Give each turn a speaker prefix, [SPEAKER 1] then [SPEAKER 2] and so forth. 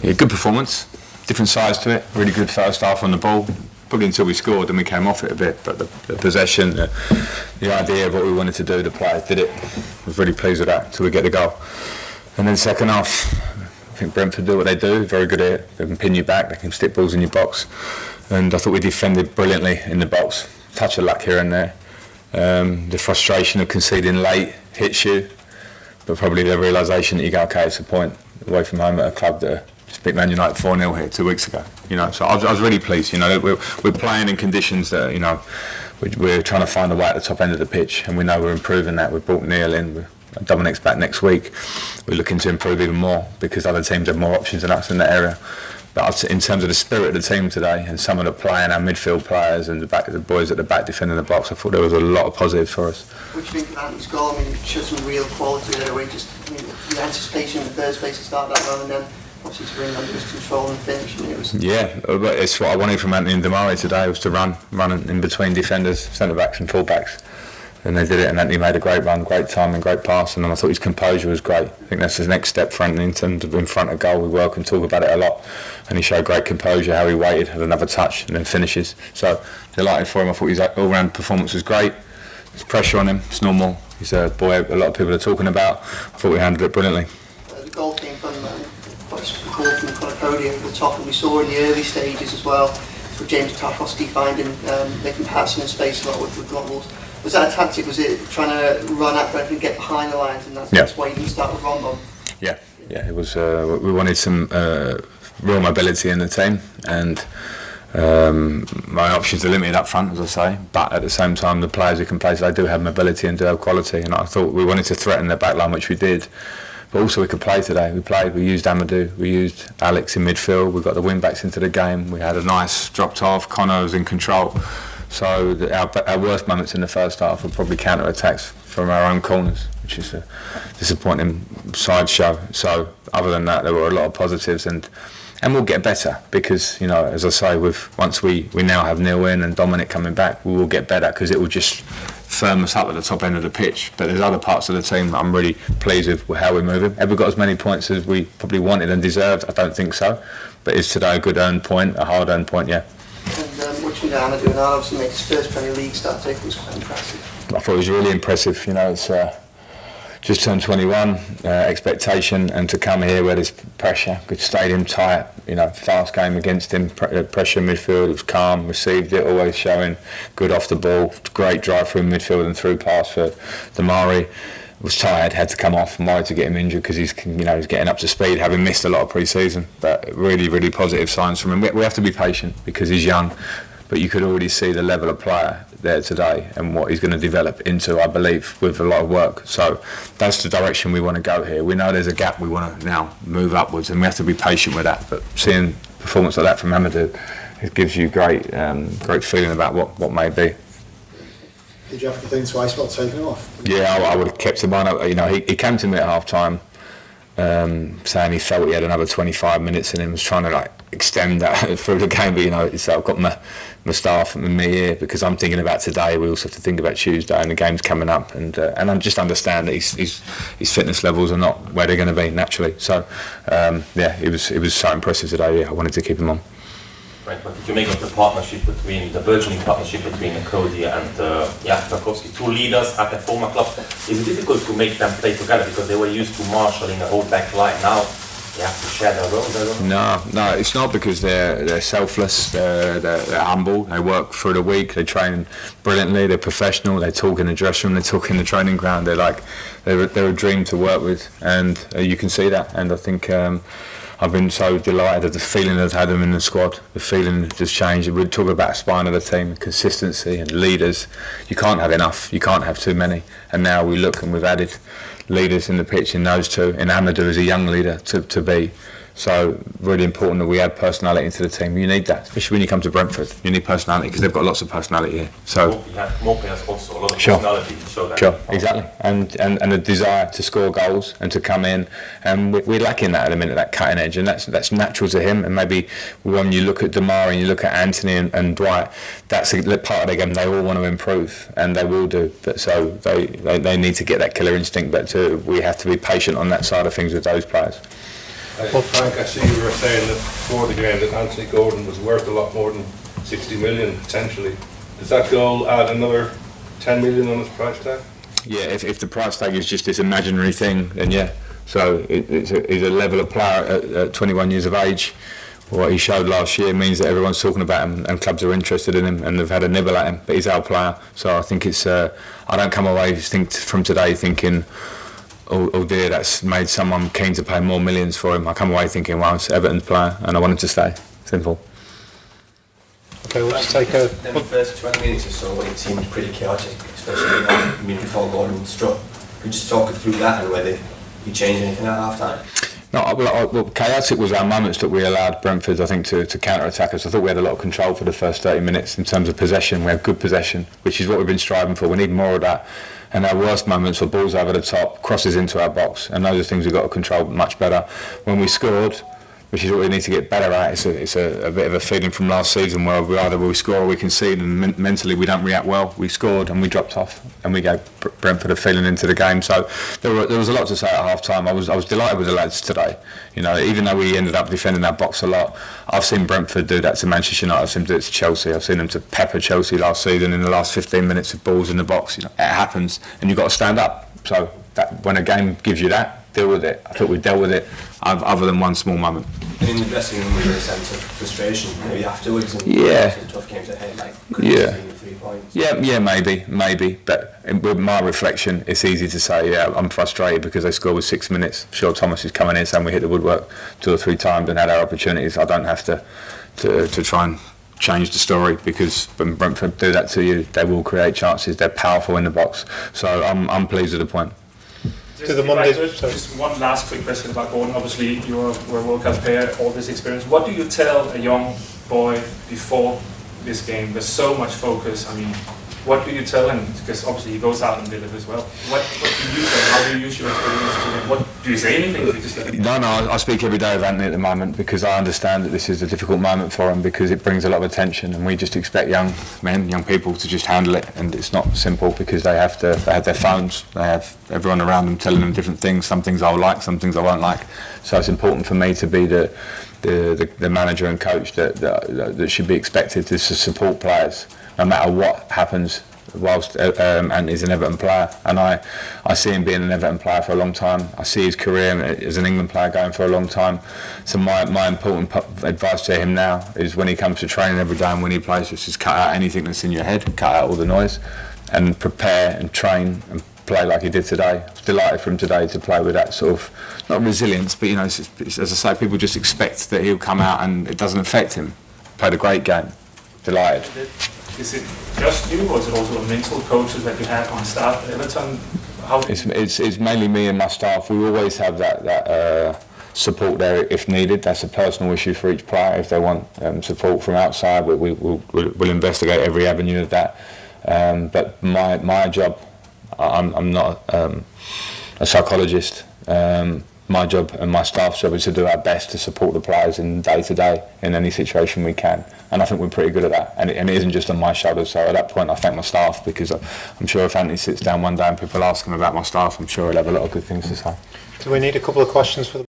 [SPEAKER 1] Yeah, good performance, different sides to it, really good first half on the ball, probably until we scored and we came off it a bit, but the possession, the idea of what we wanted to do, the players did it. I was really pleased with that until we get the goal. And then second half, I think Brentford do what they do, very good at it. They can pin you back, they can stick balls in your box. And I thought we defended brilliantly in the box. Touch of luck here and there. The frustration of conceding late hits you, but probably the realisation that you go, okay, it's a point away from home at a club that just beat Man United 4-0 here 2 weeks ago. You know, so I was really pleased. You know, we're playing in conditions that, you know, we're trying to find a way at the top end of the pitch, and we know we're improving that. We've brought Neil in. Dominic's back next week. We're looking to improve even more because other teams have more options than us in that area. But in terms of the spirit of the team today and some of the play and our midfield players and the boys at the back defending the box, I thought there was a lot of positives for us.
[SPEAKER 2] What do you think of Anthony's goal? I mean, it showed some real quality there. The anticipation in the first place to start that run, and then obviously to bring under his control and finish. I mean, it was...
[SPEAKER 1] Yeah, but it's what I wanted from Anthony and Damari today, was to run in between defenders, centre backs and full backs. And they did it, and Anthony made a great run, great timing, great pass, and I thought his composure was great. I think that's the next step for Anthony in terms of in front of goal. We work and talk about it a lot, and he showed great composure, how he waited, had another touch, and then finishes. So delighted for him. I thought his all-round performance was great. There's pressure on him, it's normal. He's a boy a lot of people are talking about. I thought we handled it brilliantly.
[SPEAKER 2] The goal came from Conor from Coady over the top, and we saw in the early stages as well, with James Tarkowski finding, making passing in space a lot with Gromwell. Was that a tactic? Was it trying to run at Brentford and get behind the lines, and that's why you didn't start with Rondon? Yeah,
[SPEAKER 1] it was. We wanted some real mobility in the team, and my options are limited up front, as I say. But at the same time, the players who can play today do have mobility and do have quality. And I thought we wanted to threaten their back line, which we did. But also we could play today. We used Amadou, we used Alex in midfield. We got the wing backs into the game. We had a nice dropped off. Conor was in control. So our worst moments in the first half were probably counter-attacks from our own corners, which is a disappointing sideshow. So other than that, there were a lot of positives, and we'll get better because, you know, as I say, once we now have Neil in and Dominic coming back, we will get better because it will just firm us up at the top end of the pitch. But there's other parts of the team that I'm really pleased with how we're moving. Have we got as many points as we probably wanted and deserved? I don't think so. But is today a good earned point, a hard earned point? Yeah.
[SPEAKER 2] And watching Amadou and obviously make his first Premier League start, I think was quite impressive.
[SPEAKER 1] I thought it was really impressive. You know, it's just turned 21, expectation, and to come here where there's pressure, good stadium, tight, you know, fast game against him, pressure in midfield, it was calm, received it, always showing good off the ball, great drive through midfield and through pass for Damari. Was tired, had to come off, and worried to get him injured because he's getting up to speed, having missed a lot of pre-season. But really, really positive signs from him. We have to be patient because he's young, but you could already see the level of player there today and what he's going to develop into, I believe, with a lot of work. So that's the direction we want to go here. We know there's a gap we want to now move upwards, and we have to be patient with that. But seeing performance like that from Amadou, it gives you great feeling about what may be.
[SPEAKER 3] Did you have to think twice about taking him off?
[SPEAKER 1] Yeah, I would have kept him on. You know, he came to me at half time saying he felt he had another 25 minutes in him, was trying to extend that through the game. But you know, I've got my staff and me here because I'm thinking about today. We also have to think about Tuesday and the game's coming up, and I just understand that his fitness levels are not where they're going to be naturally. So it was so impressive today. Yeah, I wanted to keep him on.
[SPEAKER 4] Right, what did you make of the burgeoning partnership between Coady and Tarkowski, two leaders at a former club? Is it difficult to make them play together because they were used to marshalling the whole back line? Now you have to share their roles.
[SPEAKER 1] No, it's not because they're selfless. They're humble. They work through the week. They train brilliantly. They're professional. They talk in the dressing room. They talk in the training ground. They're a dream to work with, and you can see that. And I think. I've been so delighted at the feeling I've had them in the squad. The feeling has changed. We talk about a spine of the team, consistency and leaders. You can't have enough. You can't have too many. And now we look and we've added leaders in the pitch in those two. In Amadou as a young leader to be. So really important that we add personality into the team. You need that, especially when you come to Brentford. You need personality because they've got lots of personality here. So
[SPEAKER 4] more players also, a lot of personality to show that.
[SPEAKER 1] Sure, exactly. And a desire to score goals and to come in. And we're lacking that at the minute, that cutting edge, and that's natural to him. And maybe when you look at Damari and you look at Anthony and Dwight, that's a part of their game. They all want to improve, and they will do. But so they need to get that killer instinct. But we have to be patient on that side of things with those players.
[SPEAKER 5] Frank, I see you were saying that before the game that Anthony Gordon was worth a lot more than 60 million potentially. Does that goal add another 10 million on his price tag?
[SPEAKER 1] Yeah, if the price tag is just this imaginary thing, then yeah. So he's a level of player at 21 years of age. What he showed last year means that everyone's talking about him and clubs are interested in him and they've had a nibble at him. But he's our player, so I think it's. I don't come away from today thinking, oh dear, that's made someone keen to pay more millions for him. I come away thinking, well, it's Everton's player and I want him to stay. Simple.
[SPEAKER 3] Okay, we'll just take a...
[SPEAKER 6] Then the first 20 minutes or so, when it seemed pretty chaotic, especially before Gordon struck. Could you just talk us through that and whether you changed anything at half time?
[SPEAKER 1] No, well, chaotic was our moments that we allowed Brentford, I think, to counter-attack us. I thought we had a lot of control for the first 30 minutes in terms of possession. We had good possession, which is what we've been striving for. We need more of that. And our worst moments were balls over the top, crosses into our box, and those are things we've got to control much better. When we scored, which is what we need to get better at, it's a bit of a feeling from last season where we score or we concede, and mentally we don't react well. We scored and we dropped off, and we gave Brentford a feeling into the game. So there was a lot to say at half time. I was delighted with the lads today. You know, even though we ended up defending our box a lot, I've seen Brentford do that to Manchester United. I've seen them do it to Chelsea. I've seen them to pepper Chelsea last season in the last 15 minutes with balls in the box. You know, it happens, and you've got to stand up. So that, when a game gives you that, deal with it. I thought we dealt with it, other than one small moment.
[SPEAKER 6] And in the dressing room, was there a sense of frustration maybe afterwards? And
[SPEAKER 1] Yeah.
[SPEAKER 6] Tough games ahead, like
[SPEAKER 1] Yeah.
[SPEAKER 6] the 3 points.
[SPEAKER 1] Yeah, maybe. But with my reflection, it's easy to say, yeah, I'm frustrated because they scored with 6 minutes. I'm sure Thomas is coming in saying we hit the woodwork 2 or 3 times and had our opportunities. I don't have to try and change the story, because when Brentford do that to you, they will create chances. They're powerful in the box. So I'm pleased with the point.
[SPEAKER 7] Just,
[SPEAKER 3] the Mondays,
[SPEAKER 7] just one last quick question about Gordon. Obviously, you were a World Cup player, all this experience. What do you tell a young boy before this game? There's so much focus. I mean, what do you tell him? Because obviously he goes out and delivers well. What do you tell him? How do you use your experience to him? What do you say anything? Do you just let him?
[SPEAKER 1] No, I speak every day with Anthony at the moment, because I understand that this is a difficult moment for him, because it brings a lot of attention, and we just expect young people to just handle it, and it's not simple, because they have their phones, they have everyone around them telling them different things. Some things I'll like, some things I won't like. So it's important for me to be the manager and coach that should be expected to support players no matter what happens, whilst and is an Everton player, and I see him being an Everton player for a long time. I see his career as an England player going for a long time. So my important advice to him now is, when he comes to training every day and when he plays, just cut out anything that's in your head, cut out all the noise, and prepare and train and play like he did today. I was delighted for him today to play with that sort of, not resilience, but you know, it's, as I say, people just expect that he'll come out and it doesn't affect him. Played a great game. Delighted.
[SPEAKER 7] Is it just you, or is it also a mental coaches that you have on staff at Everton?
[SPEAKER 1] It's mainly me and my staff. We always have that support there if needed. That's a personal issue for each player. If they want support from outside, we'll investigate every avenue of that. But my job, I'm not a psychologist. My job and my staff's job is to do our best to support the players in day to day in any situation we can, and I think we're pretty good at that, and it isn't just on my shoulders. So at that point I thank my staff, because I'm sure if Anthony sits down one day and people ask him about my staff, I'm sure he'll have a lot of good things to say.
[SPEAKER 3] Do we need a couple of questions for the